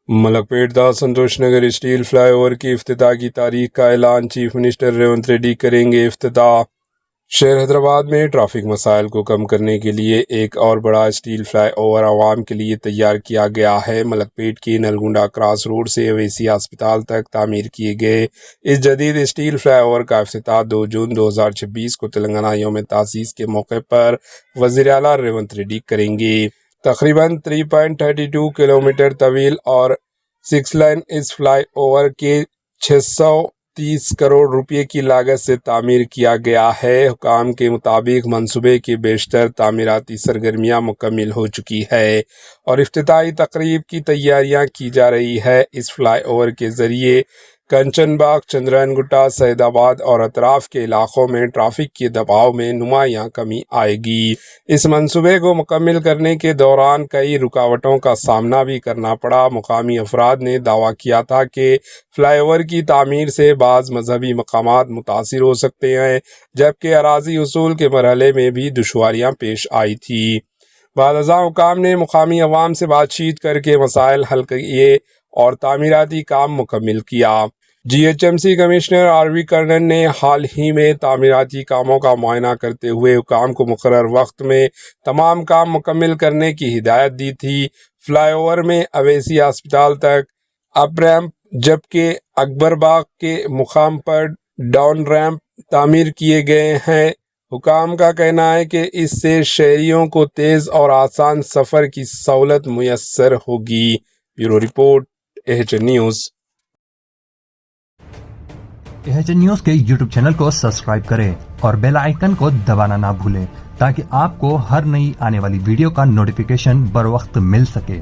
ملکپیٹ دا سنتوش Nagar steel fly over کی افتتاح کی تاریخ کا اعلان چیف منسٹر ریونت ریڈی کریں گے افتتاح۔ شہر حیدرآباد میں ٹریفک مسائل کو کم کرنے کے لیے ایک اور بڑا اسٹیل فلائی اوور عوام کے لیے تیار کیا گیا ہے۔ ملکپیٹ کی نلگنڈا کراس روڈ سے اویسی ہسپتال تک تعمیر کیے گئے اس جدید اسٹیل فلائی اوور کا افتتاح 2 جون 2026 کو تلنگانہ یوم تاسیس کے موقع پر وزیر اعلیٰ ریونت ریڈی کریں گے۔ تقریباً 3.32 کلومیٹر طویل اور 6 لائن اس فلائی اوور کے 630 کروڑ روپے کی لاگت سے تعمیر کیا گیا ہے۔ حکام کے مطابق منصوبے کی بیشتر تعمیراتی سرگرمیاں مکمل ہو چکی ہے اور افتتاحی تقریب کی تیاریاں کی جا رہی ہے۔ اس فلائی اوور کے ذریعے کنچن باغ، چندرائن گٹا، سعید آباد اور اطراف کے علاقوں میں ٹریفک کے دباؤ میں نمایاں کمی آئے گی۔ اس منصوبے کو مکمل کرنے کے دوران کئی رکاوٹوں کا سامنا بھی کرنا پڑا۔ مقامی افراد نے دعویٰ کیا تھا کہ فلائی اوور کی تعمیر سے بعض مذہبی مقامات متاثر ہو سکتے ہیں، جبکہ اراضی حصول کے مرحلے میں بھی دشواریاں پیش آئی تھی۔ بعد ازاں حکام نے مقامی عوام سے بات چیت کر کے مسائل حل کیے اور تعمیراتی کام مکمل کیا۔ G H M C commissioner R V Karnan نے حال ہی میں تعمیراتی کاموں کا معائنہ کرتے ہوئے حکام کو مقرر وقت میں تمام کام مکمل کرنے کی ہدایت دی تھی۔ فلائی اوور میں اویسی ہسپتال تک اپ ریمپ جبکہ اکبر باغ کے مقام پر ڈاؤن ریمپ تعمیر کیے گئے ہیں۔ حکام کا کہنا ہے کہ اس سے شہریوں کو تیز اور آسان سفر کی سہولت میسر ہوگی۔ Bureau report AHN news. AHN news کے یوٹیوب چینل کو سبسکرائب کریں اور بیل آئیکن کو دبانا نہ بھولیں تاکہ آپ کو ہر نئی آنے والی ویڈیو کا نوٹیفیکیشن بر وقت مل سکے۔